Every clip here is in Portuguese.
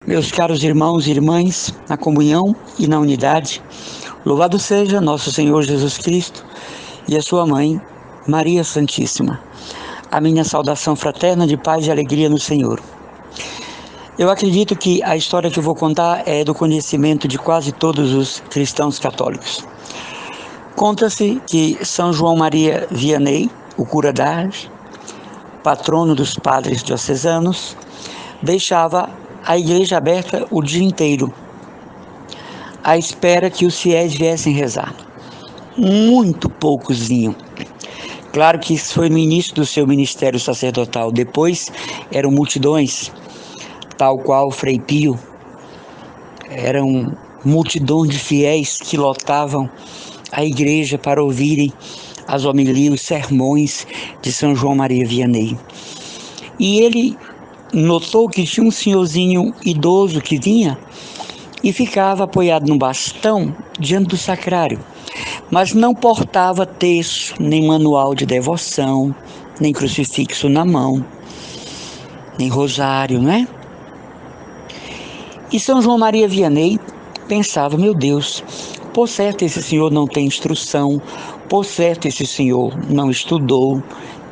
Meus caros irmãos e irmãs, na comunhão e na unidade, louvado seja nosso Senhor Jesus Cristo e a sua mãe, Maria Santíssima. A minha saudação fraterna de paz e alegria no Senhor. Eu acredito que a história que eu vou contar é do conhecimento de quase todos os cristãos católicos. Conta-se que São João Maria Vianney, o cura d'Ars, patrono dos padres diocesanos, deixava a igreja aberta o dia inteiro, à espera que os fiéis viessem rezar. Muito poucos vinham. Claro que isso foi no início do seu ministério sacerdotal. Depois eram multidões, tal qual Frei Pio. Eram multidões de fiéis que lotavam a igreja para ouvirem as homilias, os sermões de São João Maria Vianney. E ele notou que tinha um senhorzinho idoso que vinha e ficava apoiado no bastão diante do sacrário, mas não portava terço, nem manual de devoção, nem crucifixo na mão, nem rosário, né? E São João Maria Vianney pensava, meu Deus, por certo esse senhor não tem instrução, por certo esse senhor não estudou,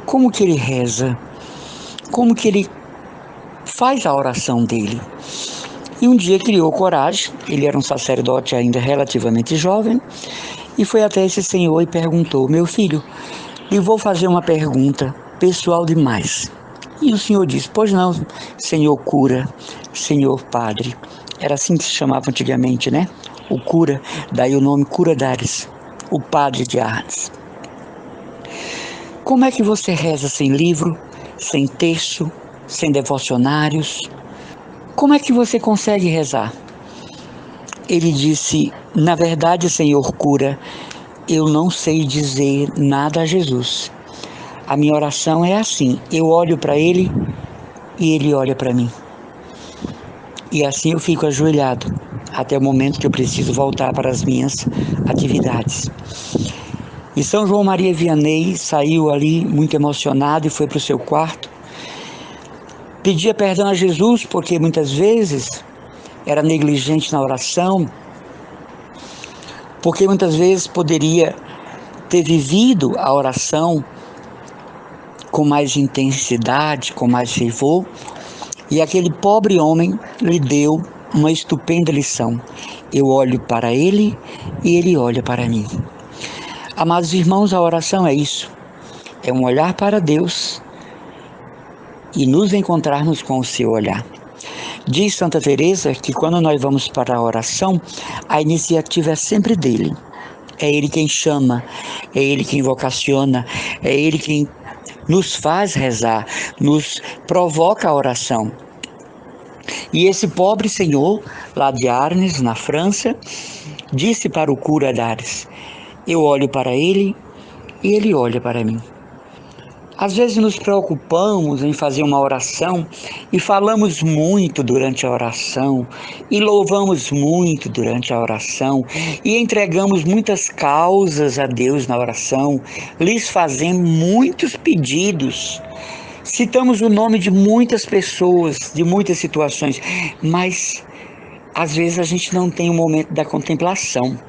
como que ele reza? Como que ele faz a oração dele? E um dia criou coragem, ele era um sacerdote ainda relativamente jovem, e foi até esse senhor e perguntou, meu filho, lhe vou fazer uma pergunta pessoal demais. E o senhor disse, pois não, senhor cura, senhor padre. Era assim que se chamava antigamente, né? O cura, daí o nome Cura d'Ars, o padre de Ars. Como é que você reza sem livro, sem terço, sem devocionários? Como é que você consegue rezar? Ele disse, na verdade, senhor cura, eu não sei dizer nada a Jesus. A minha oração é assim, eu olho para ele e ele olha para mim. E assim eu fico ajoelhado, até o momento que eu preciso voltar para as minhas atividades. E São João Maria Vianney saiu ali muito emocionado e foi para o seu quarto. Pedia perdão a Jesus, porque muitas vezes era negligente na oração, porque muitas vezes poderia ter vivido a oração com mais intensidade, com mais fervor, e aquele pobre homem lhe deu uma estupenda lição. Eu olho para ele e ele olha para mim. Amados irmãos, a oração é isso. É um olhar para Deus e nos encontrarmos com o seu olhar. Diz Santa Teresa que quando nós vamos para a oração, a iniciativa é sempre dele. É ele quem chama, é ele quem vocaciona, é ele quem nos faz rezar, nos provoca a oração. E esse pobre senhor, lá de Arnes, na França, disse para o cura d'Ars, eu olho para ele e ele olha para mim. Às vezes nos preocupamos em fazer uma oração e falamos muito durante a oração e louvamos muito durante a oração e entregamos muitas causas a Deus na oração, lhes fazemos muitos pedidos, citamos o nome de muitas pessoas, de muitas situações, mas às vezes a gente não tem o momento da contemplação,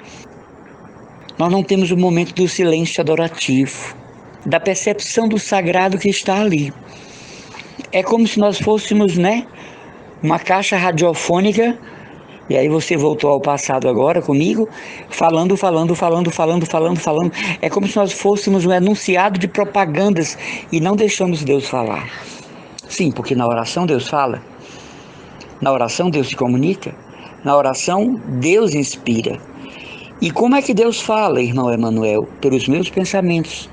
nós não temos o momento do silêncio adorativo, da percepção do sagrado que está ali. É como se nós fôssemos, uma caixa radiofônica, e aí você voltou ao passado agora comigo, falando. É como se nós fôssemos um enunciado de propagandas e não deixamos Deus falar. Sim, porque na oração Deus fala, na oração Deus se comunica, na oração Deus inspira. E como é que Deus fala, irmão Emanuel? Pelos meus pensamentos,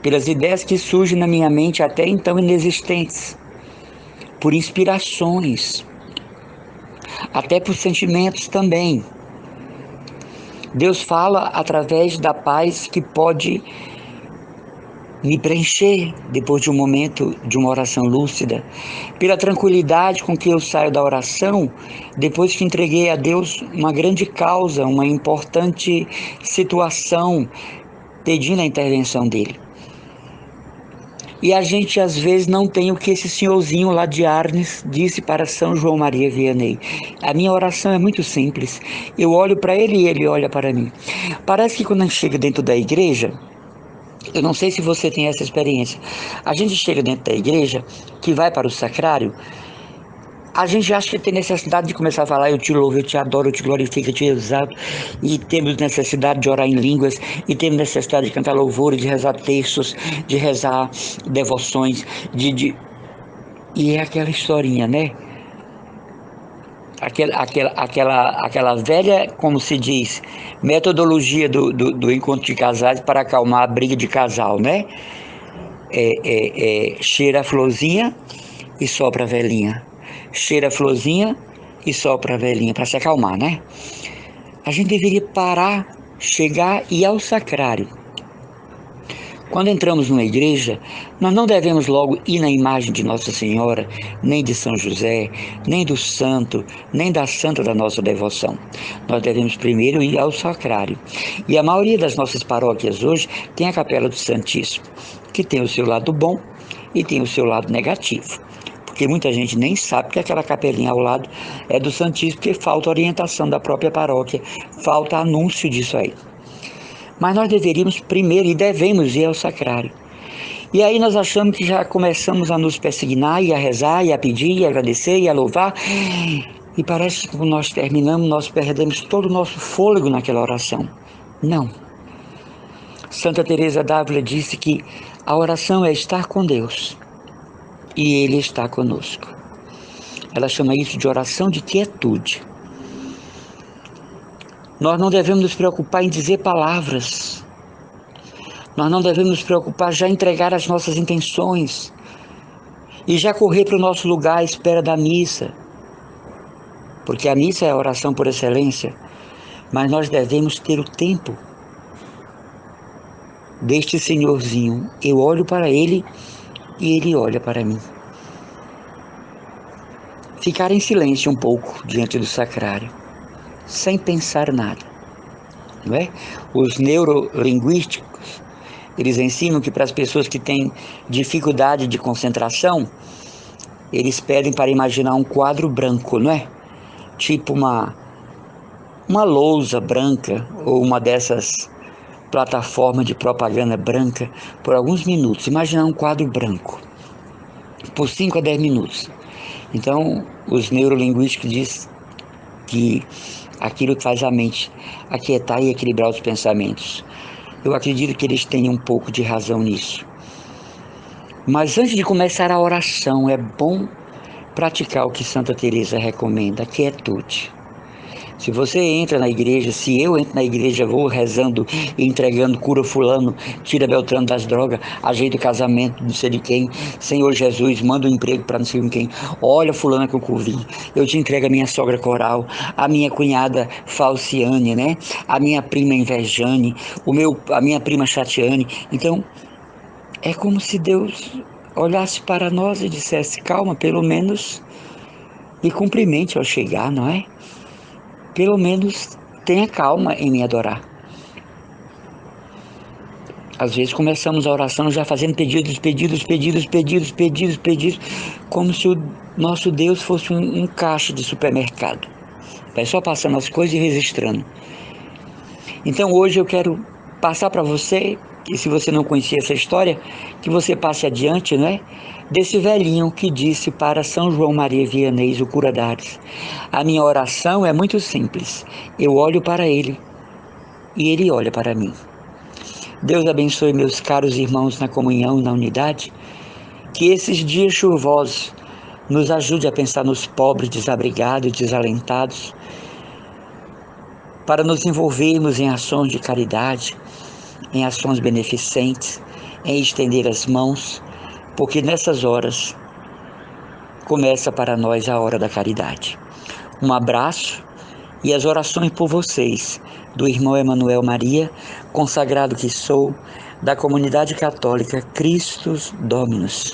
pelas ideias que surgem na minha mente até então inexistentes, por inspirações, até por sentimentos também. Deus fala através da paz que pode me preencher depois de um momento de uma oração lúcida, pela tranquilidade com que eu saio da oração depois que entreguei a Deus uma grande causa, uma importante situação, pedindo a intervenção dele. E a gente às vezes não tem o que esse senhorzinho lá de Arnes disse para São João Maria Vianney. A minha oração é muito simples. Eu olho para ele e ele olha para mim. Parece que quando a gente chega dentro da igreja, eu não sei se você tem essa experiência. A gente chega dentro da igreja, que vai para o sacrário, a gente acha que tem necessidade de começar a falar: eu te louvo, eu te adoro, eu te glorifico, eu te exalto, e temos necessidade de orar em línguas, e temos necessidade de cantar louvores, de rezar textos, de rezar devoções, e é aquela historinha, né? Aquela velha, como se diz, metodologia do encontro de casais para acalmar a briga de casal, né? Cheira a florzinha e sopra a velhinha. Cheira a florzinha e sopra a velhinha, para se acalmar, né? A gente deveria parar, chegar e ir ao sacrário. Quando entramos numa igreja, nós não devemos logo ir na imagem de Nossa Senhora, nem de São José, nem do santo, nem da santa da nossa devoção. Nós devemos primeiro ir ao sacrário. E a maioria das nossas paróquias hoje tem a Capela do Santíssimo, que tem o seu lado bom e tem o seu lado negativo. Porque muita gente nem sabe que aquela capelinha ao lado é do Santíssimo, porque falta orientação da própria paróquia, falta anúncio disso aí. Mas nós deveríamos primeiro e devemos ir ao sacrário. E aí nós achamos que já começamos a nos persignar, e a rezar, e a pedir, e a agradecer, e a louvar. E parece que quando nós terminamos, nós perdemos todo o nosso fôlego naquela oração. Não. Santa Teresa d'Ávila disse que a oração é estar com Deus, e Ele está conosco. Ela chama isso de oração de quietude. Nós não devemos nos preocupar em dizer palavras. Nós não devemos nos preocupar já em entregar as nossas intenções e já correr para o nosso lugar à espera da missa, porque a missa é a oração por excelência, mas nós devemos ter o tempo deste senhorzinho. Eu olho para ele e ele olha para mim. Ficar em silêncio um pouco diante do sacrário, sem pensar nada, não é? Os neurolinguísticos, eles ensinam que para as pessoas que têm dificuldade de concentração, eles pedem para imaginar um quadro branco, não é? Tipo uma lousa branca ou uma dessas plataformas de propaganda branca por alguns minutos. Imaginar um quadro branco por 5 a 10 minutos. Então, os neurolinguísticos dizem que aquilo faz a mente aquietar e equilibrar os pensamentos. Eu acredito que eles tenham um pouco de razão nisso. Mas antes de começar a oração, é bom praticar o que Santa Teresa recomenda, a quietude. Se você entra na igreja, se eu entro na igreja, vou rezando e entregando, cura fulano, tira Beltrano das drogas, ajeita o casamento, não sei de quem, Senhor Jesus, manda um emprego para não sei quem, olha fulana que eu curvi, eu te entrego a minha sogra Coral, a minha cunhada Falciane, né? A minha prima Invejane, a minha prima Chatiane. Então, é como se Deus olhasse para nós e dissesse: calma, pelo menos me cumprimente ao chegar, não é? Pelo menos tenha calma em me adorar. Às vezes começamos a oração já fazendo pedidos, como se o nosso Deus fosse um caixa de supermercado. Vai só passando as coisas e registrando. Então hoje eu quero passar para você, e se você não conhecia essa história, que você passe adiante, né? Desse velhinho que disse para São João Maria Vianney, o cura d'Ars: a minha oração é muito simples, eu olho para ele e ele olha para mim. Deus abençoe meus caros irmãos na comunhão e na unidade, que esses dias chuvosos nos ajude a pensar nos pobres, desabrigados, desalentados, para nos envolvermos em ações de caridade, em ações beneficentes, em estender as mãos, porque nessas horas começa para nós a hora da caridade. Um abraço e as orações por vocês, do irmão Emanuel Maria, consagrado que sou, da comunidade católica Christus Dominus.